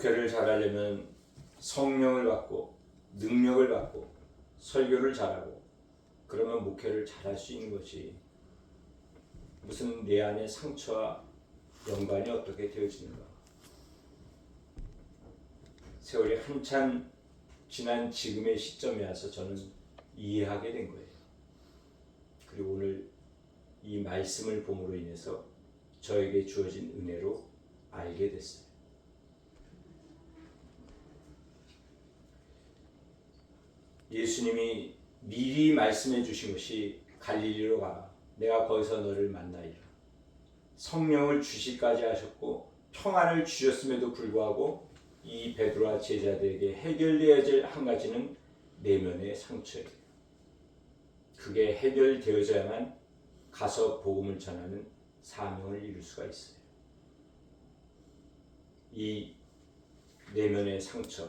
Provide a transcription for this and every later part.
목회를 잘하려면 성령을 받고 능력을 받고 설교를 잘하고 그러면 목회를 잘할 수 있는 것이 무슨 내 안의 상처와 연관이 어떻게 되어지는가. 세월이 한참 지난 지금의 시점에 와서 저는 이해하게 된 거예요. 그리고 오늘 이 말씀을 봄으로 인해서 저에게 주어진 은혜로 알게 됐어요. 예수님이 미리 말씀해 주신 것이 갈릴리로 가라. 내가 거기서 너를 만나리라. 성령을 주시까지 하셨고 평안을 주셨음에도 불구하고 이 베드로와 제자들에게 해결되어야 할 한 가지는 내면의 상처예요. 그게 해결되어져야만 가서 복음을 전하는 사명을 이룰 수가 있어요. 이 내면의 상처,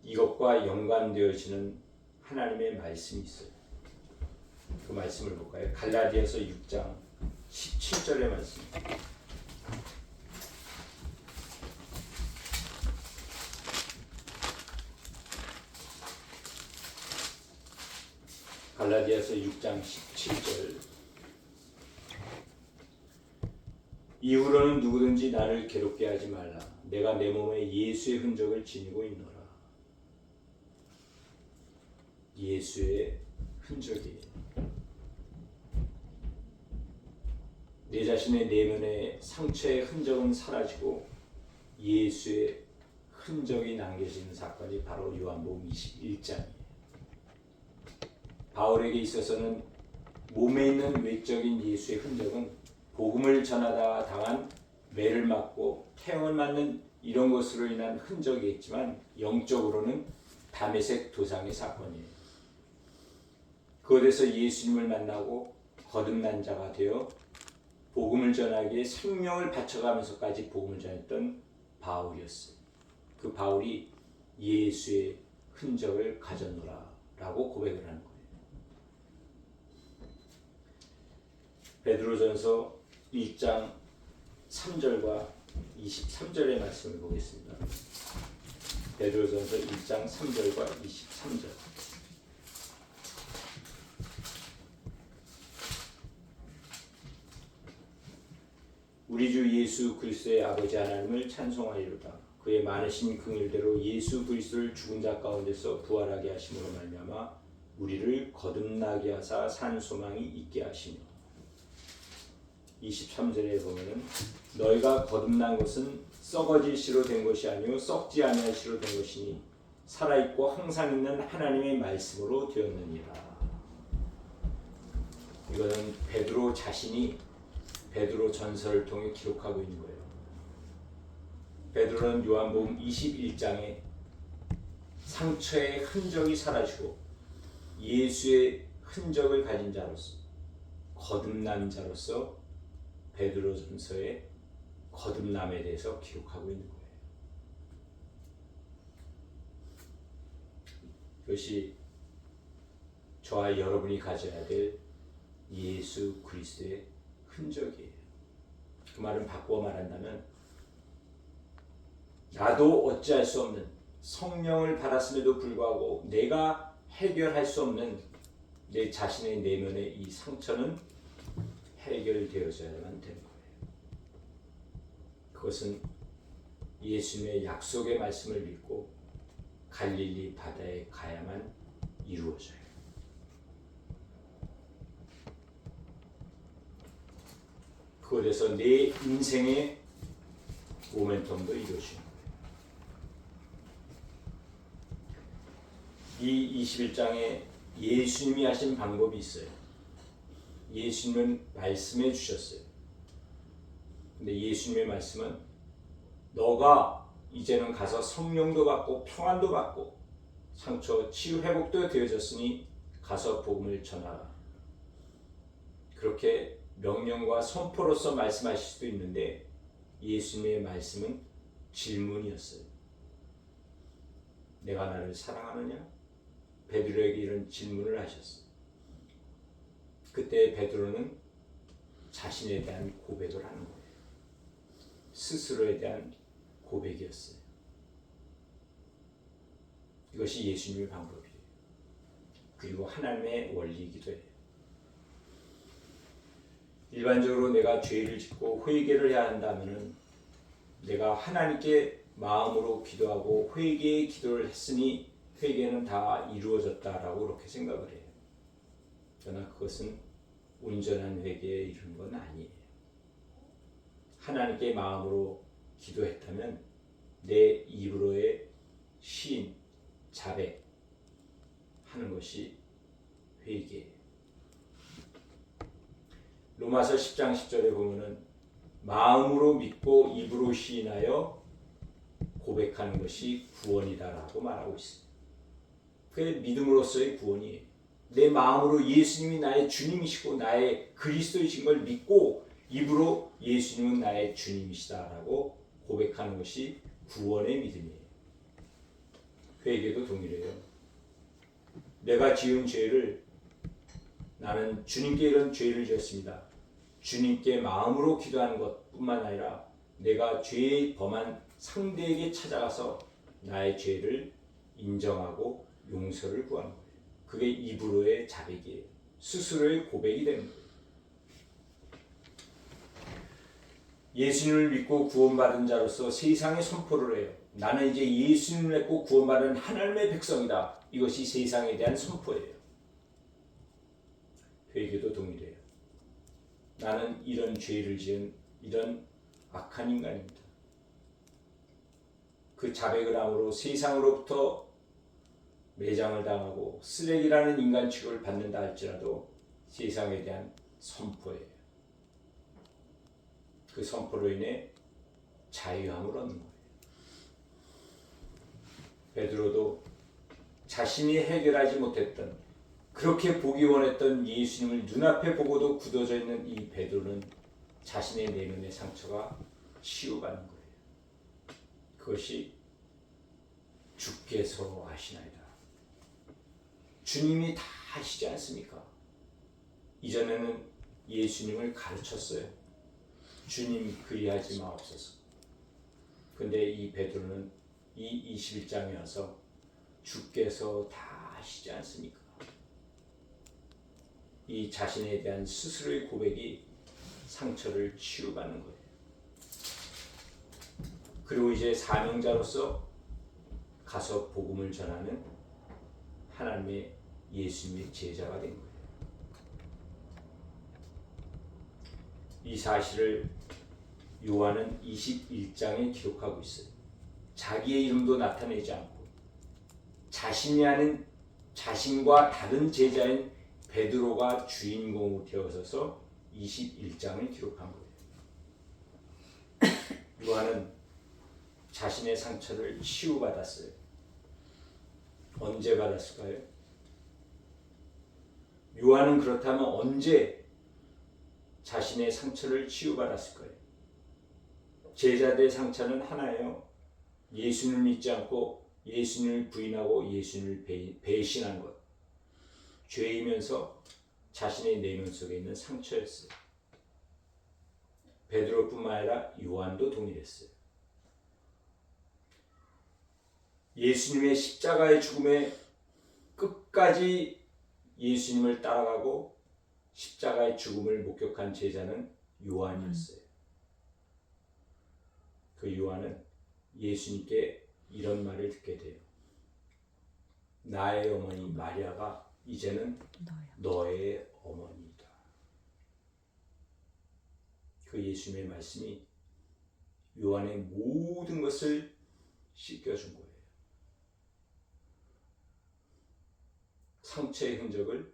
이것과 연관되어지는 하나님의 말씀이 있어요. 그 말씀을 볼까요? 갈라디아서 6장 17절의 말씀. 갈라디아서 6장 17절. 이후로는 누구든지 나를 괴롭게 하지 말라. 내가 내 몸에 예수의 흔적을 지니고 있노라. 예수의 흔적이에요. 내 자신의 내면의 상처의 흔적은 사라지고 예수의 흔적이 남겨지는 사건이 바로 요한복음 21장이에요. 바울에게 있어서는 몸에 있는 외적인 예수의 흔적은 복음을 전하다가 당한 매를 맞고 태형을 맞는 이런 것으로 인한 흔적이겠지만 영적으로는 다메섹 도상의 사건이에요. 그곳에서 예수님을 만나고 거듭난 자가 되어 복음을 전하기에 생명을 바쳐가면서까지 복음을 전했던 바울이었어요. 그 바울이 예수의 흔적을 가졌노라 라고 고백을 하는 거예요. 베드로전서 1장 3절과 23절의 말씀을 보겠습니다. 베드로전서 1장 3절과 23절. 우리 주 예수 그리스도의 아버지 하나님을 찬송하리로다. 그의 많으신 긍휼대로 예수 그리스도를 죽은 자 가운데서 부활하게 하심으로 말미암아 우리를 거듭나게 하사 산 소망이 있게 하시며 23절에 보면은 너희가 거듭난 것은 썩어질 시로 된 것이 아니요 썩지 아니할 시로 된 것이니 살아있고 항상 있는 하나님의 말씀으로 되었느니라. 이거는 베드로 자신이 베드로 전서를 통해 기록하고 있는 거예요. 베드로는 요한복음 21장에 상처의 흔적이 사라지고 예수의 흔적을 가진 자로서 거듭난 자로서 베드로 전서의 거듭남에 대해서 기록하고 있는 거예요. 그것이 저와 여러분이 가져야 될 예수 그리스도의 흔적이에요. 그 말은 바꾸어 말한다면 나도 어찌할 수 없는 성령을 받았음에도 불구하고 내가 해결할 수 없는 내 자신의 내면의 이 상처는 해결되어져야만 되는 거예요. 그것은 예수님의 약속의 말씀을 믿고 갈릴리 바다에 가야만 이루어져요. 그곳에서 내 인생의 모멘텀도 이루어지는 거예요. 이 21장에 예수님이 하신 방법이 있어요. 예수님은 말씀해 주셨어요. 근데 예수님의 말씀은 너가 이제는 가서 성령도 받고 평안도 받고 상처 치유 회복도 되어졌으니 가서 복음을 전하라. 그렇게 명령과 선포로서 말씀하실 수도 있는데 예수님의 말씀은 질문이었어요. 내가 나를 사랑하느냐? 베드로에게 이런 질문을 하셨어요. 그때 베드로는 자신에 대한 고백을 하는 거예요. 스스로에 대한 고백이었어요. 이것이 예수님의 방법이에요. 그리고 하나님의 원리이기도 해요. 일반적으로 내가 죄를 짓고 회개를 해야 한다면 내가 하나님께 마음으로 기도하고 회개의 기도를 했으니 회개는 다 이루어졌다라고 그렇게 생각을 해요. 그러나 그것은 온전한 회개에 이르는 건 아니에요. 하나님께 마음으로 기도했다면 내 입으로의 시인, 자백 하는 것이 회개예요. 로마서 10장 10절에 보면은 마음으로 믿고 입으로 시인하여 고백하는 것이 구원이다라고 말하고 있습니다. 그게 믿음으로서의 구원이에요. 내 마음으로 예수님이 나의 주님이시고 나의 그리스도이신 걸 믿고 입으로 예수님은 나의 주님이시다라고 고백하는 것이 구원의 믿음이에요. 회개도 동일해요. 내가 지은 죄를 나는 주님께 이런 죄를 지었습니다. 주님께 마음으로 기도하는 것뿐만 아니라 내가 죄의 범한 상대에게 찾아가서 나의 죄를 인정하고 용서를 구하는 거예요. 그게 입으로의 자백이에요. 스스로의 고백이 되는 거예요. 예수님을 믿고 구원받은 자로서 세상에 선포를 해요. 나는 이제 예수님을 믿고 구원받은 하나님의 백성이다. 이것이 세상에 대한 선포예요. 회개도 동일해요. 나는 이런 죄를 지은 이런 악한 인간입니다. 그 자백을 함으로 세상으로부터 매장을 당하고 쓰레기라는 인간 취급을 받는다 할지라도 세상에 대한 선포예요. 그 선포로 인해 자유함을 얻는 거예요. 베드로도 자신이 해결하지 못했던 그렇게 보기 원했던 예수님을 눈앞에 보고도 굳어져 있는 이 베드로는 자신의 내면의 상처가 치유받는 거예요. 그것이 주께서 하시나이다. 주님이 다 하시지 않습니까? 이전에는 예수님을 가르쳤어요. 주님 그리하지 마옵소서. 근데 이 베드로는 이 21장에 와서 주께서 다 하시지 않습니까? 이 자신에 대한 스스로의 고백이 상처를 치유받는 거예요. 그리고 이제 사명자로서 가서 복음을 전하는 하나님의 예수님의 제자가 된 거예요. 이 사실을 요한은 21장에 기록하고 있어요. 자기의 이름도 나타내지 않고 자신이 아는 자신과 다른 제자인 베드로가 주인공으로 되어서서 21장을 기록한 거예요. 요한은 자신의 상처를 치유받았어요. 언제 받았을까요? 요한은 그렇다면 언제 자신의 상처를 치유받았을까요? 제자들의 상처는 하나예요. 예수님을 믿지 않고 예수님을 부인하고 예수님을 배신한 것. 죄이면서 자신의 내면 속에 있는 상처였어요. 베드로뿐만 아니라 요한도 동일했어요. 예수님의 십자가의 죽음에 끝까지 예수님을 따라가고 십자가의 죽음을 목격한 제자는 요한이었어요. 그 요한은 예수님께 이런 말을 듣게 돼요. 나의 어머니 마리아가 이제는 너의 어머니다. 그 예수님의 말씀이 요한의 모든 것을 씻겨준 거예요. 상처의 흔적을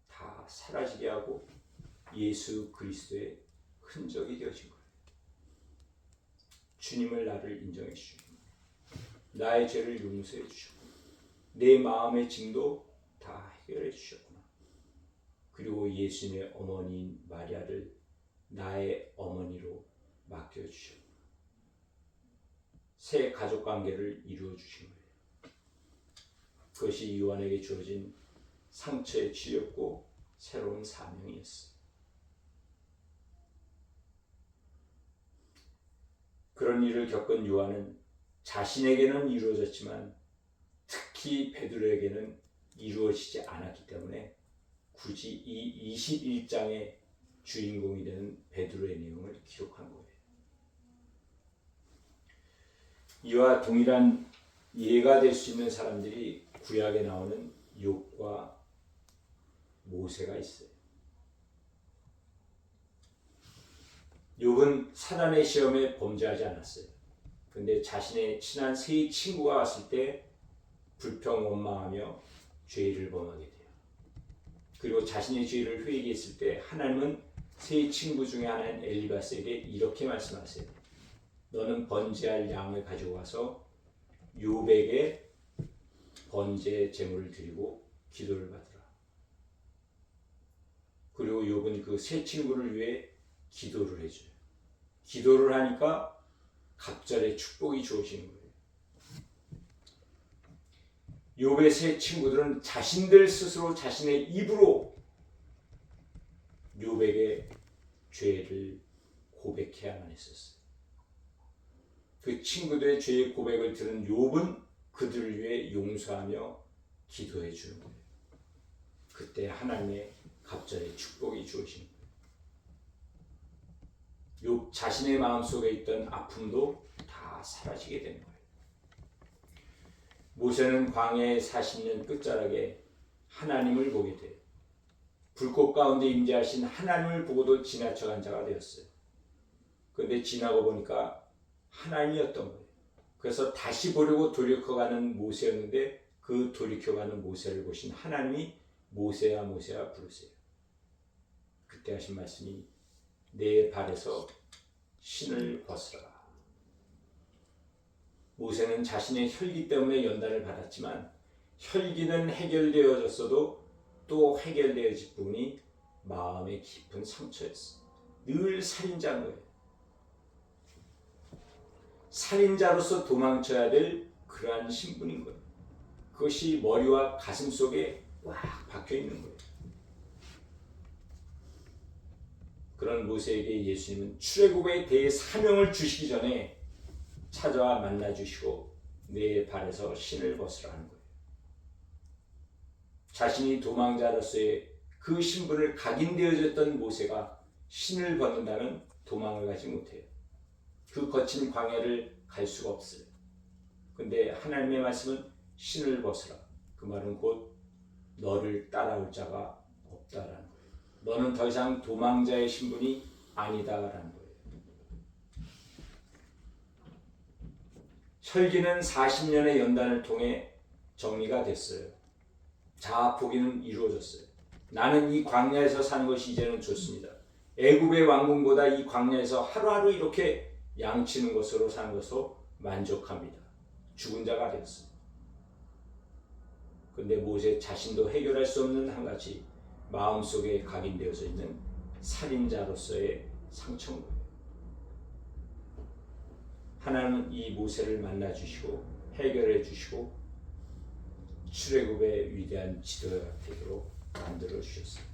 다 사라지게 하고 예수 그리스도의 흔적이 되어진 거예요. 주님을 나를 인정해 주시고 나의 죄를 용서해 주시고 내 마음의 짐도 다 해결해 주셨구나. 그리고 예수님의 어머니인 마리아를 나의 어머니로 맡겨주셨구나. 새 가족관계를 이루어 주신 거예요. 그것이 요한에게 주어진 상처의 치유였고 새로운 사명이었어요. 그런 일을 겪은 요한은 자신에게는 이루어졌지만 특히 베드로에게는 이루어지지 않았기 때문에 굳이 이 21장의 주인공이 되는 베드로의 내용을 기록한 거예요. 이와 동일한 예가 될 수 있는 사람들이 구약에 나오는 욥과 모세가 있어요. 욥은 사단의 시험에 범죄하지 않았어요. 근데 자신의 친한 세 친구가 왔을 때 불평 원망하며 죄를 범하게 돼요. 그리고 자신의 죄를 회개했을 때 하나님은 세 친구 중에 하나인 엘리바스에게 이렇게 말씀하세요. 너는 번제할 양을 가지고 와서 욥에게 번제 제물을 드리고 기도를 받으라. 그리고 욥은 그 세 친구를 위해 기도를 해줘요. 기도를 하니까 갑절의 축복이 주어지는 거예요. 욥의 세 친구들은 자신들 스스로 자신의 입으로 욥에게 죄를 고백해야만 했었어요. 그 친구들의 죄의 고백을 들은 욥은 그들을 위해 용서하며 기도해 주는 거예요. 그때 하나님의 갑절의 축복이 주어지는 거예요. 욥 자신의 마음속에 있던 아픔도 다 사라지게 되는 거예요. 모세는 광야의 40년 끝자락에 하나님을 보게 돼요. 불꽃 가운데 임재하신 하나님을 보고도 지나쳐간 자가 되었어요. 그런데 지나고 보니까 하나님이었던 거예요. 그래서 다시 보려고 돌이켜가는 모세였는데 그 돌이켜가는 모세를 보신 하나님이 모세야 모세야 부르세요. 그때 하신 말씀이 내 발에서 신을 벗으라. 모세는 자신의 혈기 때문에 연단을 받았지만 혈기는 해결되어졌어도 또 해결되어질 부분이 마음의 깊은 상처였어. 늘 살인자인 거예요. 살인자로서 도망쳐야 될 그러한 신분인 거예요. 그것이 머리와 가슴 속에 꽉 박혀 있는 거예요. 그런 모세에게 예수님은 출애굽에 대해 사명을 주시기 전에 찾아와 만나주시고 내 발에서 신을 벗으라는 거예요. 자신이 도망자로서의 그 신분을 각인되어졌던 모세가 신을 벗는다면 도망을 가지 못해요. 그 거친 광야를 갈 수가 없어요. 근데 하나님의 말씀은 신을 벗으라. 그 말은 곧 너를 따라올 자가 없다라는 거예요. 너는 더 이상 도망자의 신분이 아니다라는 거예요. 혈기는 40년의 연단을 통해 정리가 됐어요. 자아 포기는 이루어졌어요. 나는 이 광야에서 사는 것이 이제는 좋습니다. 애굽의 왕궁보다 이 광야에서 하루하루 이렇게 양치는 것으로 사는 것으로 만족합니다. 죽은 자가 되었어요. 그런데 모세 자신도 해결할 수 없는 한 가지 마음속에 각인되어져 있는 살인자로서의 상처인 거예요. 하나님은 이 모세를 만나주시고 해결해 주시고 출애굽의 위대한 지도자가 되도록 만들어 주셨어요.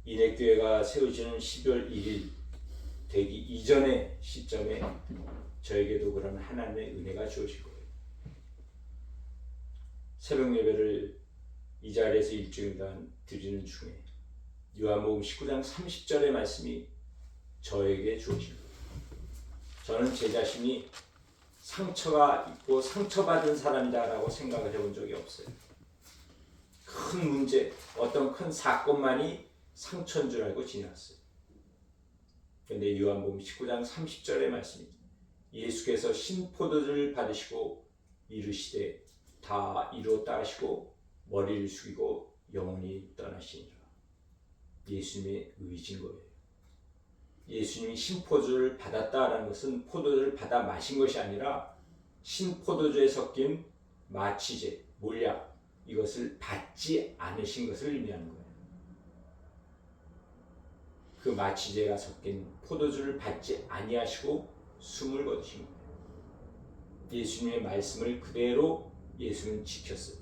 인핵교회가 세워지는 12월 1일 되기 이전의 시점에 저에게도 그런 하나님의 은혜가 주어질 거예요. 새벽 예배를 이 자리에서 일주일간 드리는 중에 요한복음 19장 30절의 말씀이 저에게 주어진 거예요. 저는 제 자신이 상처가 있고 상처받은 사람이다라고 생각을 해본 적이 없어요. 큰 문제, 어떤 큰 사건만이 상처인 줄 알고 지났어요. 그런데 요한복음 19장 30절의 말씀이 예수께서 신포도주를 받으시고 이르시되 다 이루었다 하시고 머리를 숙이고 영원히 떠나시니라. 예수님의 의지인 거예요. 예수님이 신포도주를 받았다라는 것은 포도주를 받아 마신 것이 아니라 신포도주에 섞인 마취제, 몰약 이것을 받지 않으신 것을 의미하는 거예요. 그 마취제가 섞인 포도주를 받지 아니하시고 숨을 거두신 거예요. 예수님의 말씀을 그대로 예수는 지켰어요.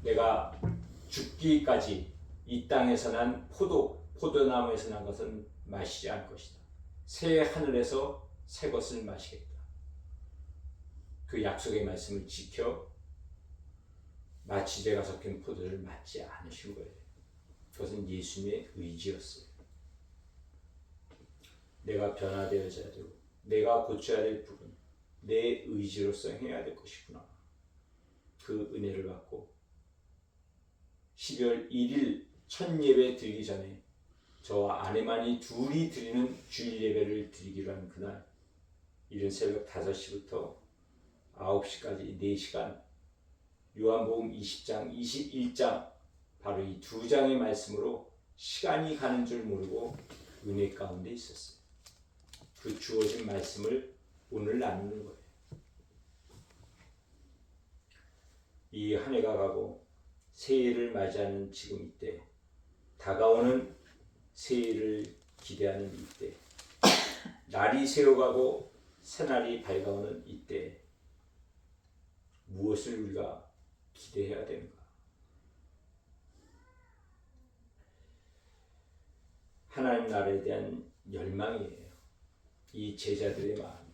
내가 죽기까지 이 땅에서 난 포도나무에서 난 것은 마시지 않을 것이다. 새 하늘에서 새 것을 마시겠다. 그 약속의 말씀을 지켜 마취제가 섞인 포도를 맞지 않으신 거예요. 그것은 예수님의 의지였어요. 내가 변화되어져야 되고 내가 고쳐야 될 부분, 내 의지로서 해야 될 것이구나. 그 은혜를 받고 12월 1일 첫 예배 드리기 전에 저와 아내만이 둘이 드리는 주일 예배를 드리기로 한 그날 이른 새벽 5시부터 9시까지 4시간 요한복음 20장, 21장 바로 이 두 장의 말씀으로 시간이 가는 줄 모르고 은혜 가운데 있었어요. 그 주어진 말씀을 오늘 나누는 거예요. 이 한 해가 가고 새해를 맞이하는 지금 이때, 다가오는 새해를 기대하는 이때, 날이 새어가고 새날이 밝아오는 이때 무엇을 우리가 기대해야 되는가? 하나님 나라에 대한 열망이에요. 이 제자들의 마음이에요.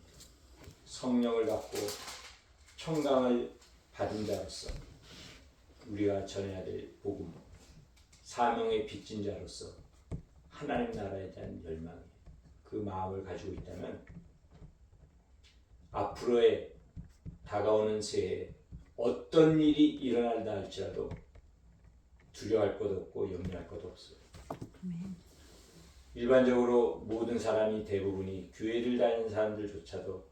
성령을 받고 평강을 받은 자로서 우리가 전해야 될 복음, 사명의 빚진 자로서 하나님 나라에 대한 열망이에요. 그 마음을 가지고 있다면 앞으로의 다가오는 새해에 어떤 일이 일어난다 할지라도 두려워할 것 없고 염려할 것 없어요. 일반적으로 모든 사람이 대부분이 교회를 다니는 사람들조차도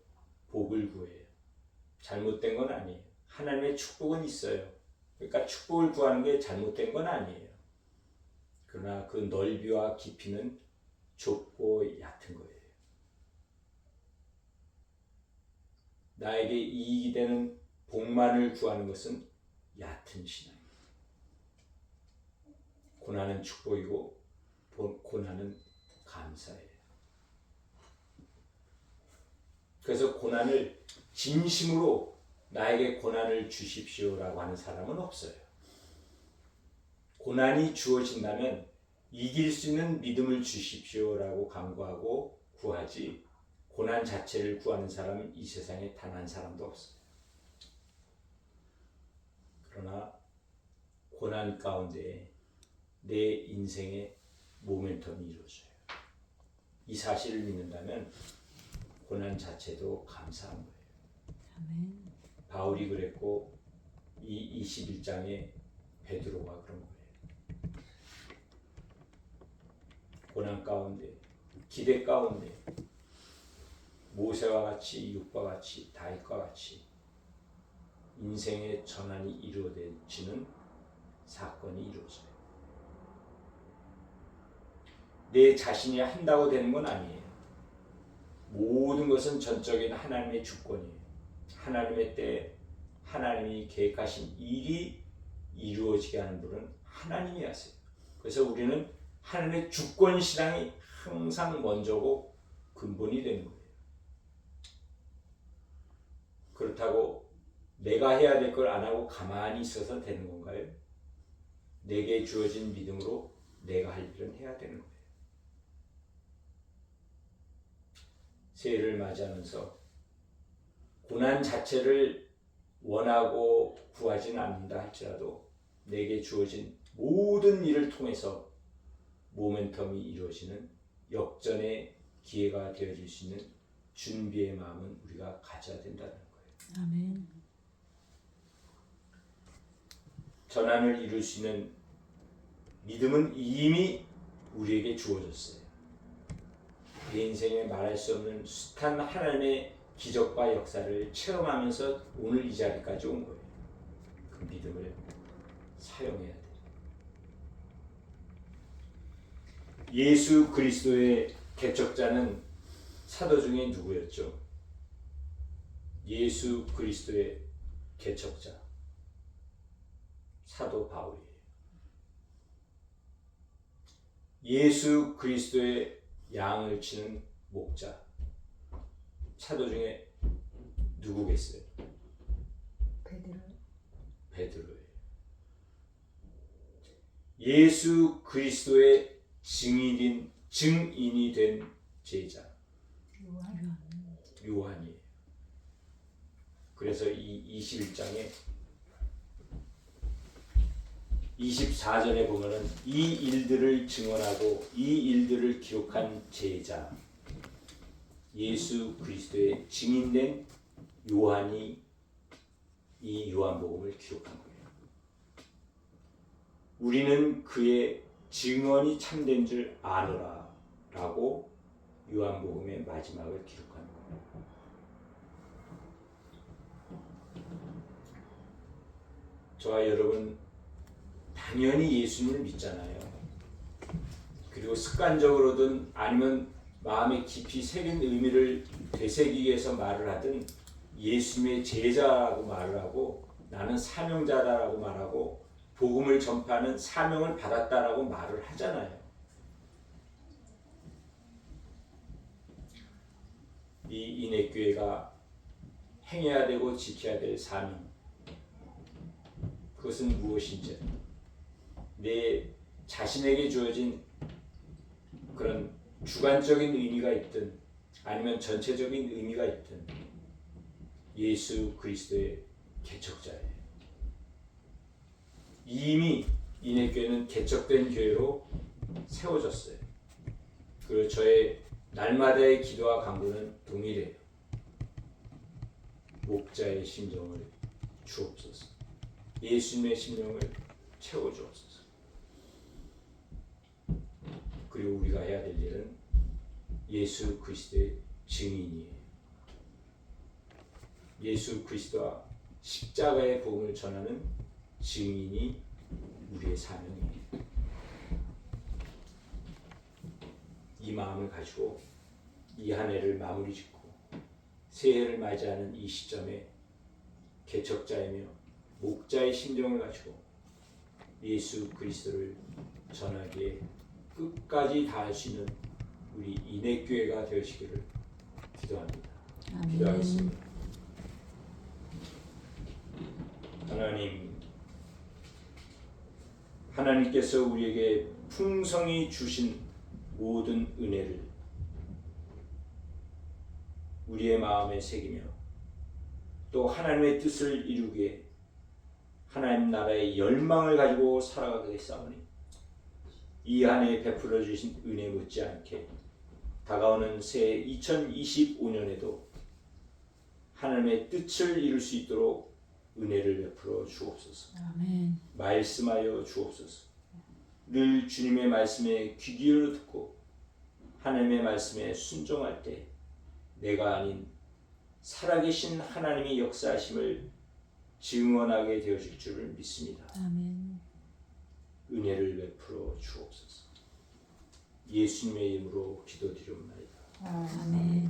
복을 구해요. 잘못된 건 아니에요. 하나님의 축복은 있어요. 그러니까 축복을 구하는 게 잘못된 건 아니에요. 그러나 그 넓이와 깊이는 좁고 얕은 거예요. 나에게 이익이 되는 복만을 구하는 것은 얕은 신앙이에요. 고난은 축복이고 고난은 감사예요. 그래서 고난을 진심으로 나에게 고난을 주십시오라고 하는 사람은 없어요. 고난이 주어진다면 이길 수 있는 믿음을 주십시오라고 간구하고 구하지 고난 자체를 구하는 사람은 이 세상에 단 한 사람도 없어요. 그러나 고난 가운데 내 인생의 모멘텀이 이루어져요. 이 사실을 믿는다면 고난 자체도 감사한 거예요. 아멘. 바울이 그랬고 이 21장에 베드로가 그런 거예요. 고난 가운데, 기대 가운데 모세와 같이, 욥과 같이, 다윗과 같이 인생의 전환이 이루어지는 사건이 이루어져요. 내 자신이 한다고 되는 건 아니에요. 모든 것은 전적인 하나님의 주권이에요. 하나님의 때에 하나님이 계획하신 일이 이루어지게 하는 분은 하나님이 하세요. 그래서 우리는 하나님의 주권 신앙이 항상 먼저고 근본이 되는 거예요. 그렇다고 내가 해야 될 걸 안 하고 가만히 있어서 되는 건가요? 내게 주어진 믿음으로 내가 할 일은 해야 되는 거예요. 새해를 맞이하면서 고난 자체를 원하고 구하진 않는다 할지라도 내게 주어진 모든 일을 통해서 모멘텀이 이루어지는 역전의 기회가 되어질 수 있는 준비의 마음은 우리가 가져야 된다는 거예요. 아멘. 전환을 이룰 수 있는 믿음은 이미 우리에게 주어졌어요. 내 인생에 말할 수 없는 숱한 하나님의 기적과 역사를 체험하면서 오늘 이 자리까지 온 거예요. 그 믿음을 사용해야 돼요. 예수 그리스도의 개척자는 사도 중에 누구였죠? 예수 그리스도의 개척자 사도 바울이에요. 예수 그리스도의 양을 치는 목자 사도 중에 누구겠어요? 베드로예요. 예수 그리스도의 증인이 된 제자 요한이에요. 그래서 이 21장에 24절에 보면은 이 일들을 증언하고 이 일들을 기록한 제자 예수 그리스도의 증인된 요한이 이 요한복음을 기록한 거예요. 우리는 그의 증언이 참된 줄 아노라 라고 요한복음의 마지막을 기록하는 거예요. 저와 여러분 당연히 예수님을 믿잖아요. 그리고 습관적으로든 아니면 마음에 깊이 새긴 의미를 되새기기 위해서 말을 하든 예수님의 제자라고 말을 하고 나는 사명자다라고 말하고 복음을 전파하는 사명을 받았다라고 말을 하잖아요. 이 인해교회가 행해야 되고 지켜야 될 사명 그것은 무엇인지 내 자신에게 주어진 그런 주관적인 의미가 있든 아니면 전체적인 의미가 있든 예수 그리스도의 개척자예요. 이미 인해교회는 개척된 교회로 세워졌어요. 그리고 저의 날마다의 기도와 간구는 동일해요. 목자의 심정을 주옵소서. 예수님의 심령을 채워주옵소서. 그리고 우리가 해야 될 일은 예수 그리스도의 증인이에요. 예수 그리스도와 십자가의 복음을 전하는 증인이 우리의 사명이에요. 이 마음을 가지고 이 한 해를 마무리 짓고 새해를 맞이하는 이 시점에 개척자이며 목자의 심정을 가지고 예수 그리스도를 전하기에 끝까지 다할 수 있는 우리 인해교회가 되시기를 기도합니다. 아멘. 기도하겠습니다. 하나님께서 우리에게 풍성히 주신 모든 은혜를 우리의 마음에 새기며 또 하나님의 뜻을 이루기에 하나님 나라의 열망을 가지고 살아가겠사오니 이 한 해 베풀어 주신 은혜 못지않게 다가오는 새해 2025년에도 하나님의 뜻을 이룰 수 있도록 은혜를 베풀어 주옵소서. 아멘. 말씀하여 주옵소서. 늘 주님의 말씀에 귀 기울여 듣고 하나님의 말씀에 순종할 때 내가 아닌 살아계신 하나님의 역사하심을 증언하게 되어질 줄을 믿습니다. 아멘. 은혜를 베풀어 주옵소서. 예수님의 이름으로 기도드리옵나이다. 아멘.